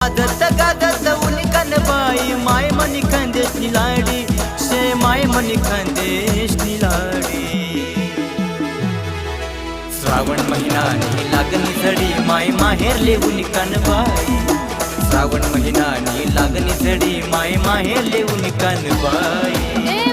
गादत गादत उनिकन बाई माय मनी खानदेशनी लाडी शे माय मनी खानदेशनी लाडी श्रावण महिनानी लागनी झडी माय माहेरले उनिकन बाई श्रावण महिनानी लागनी झडी माय माहेरले उनिकन बाई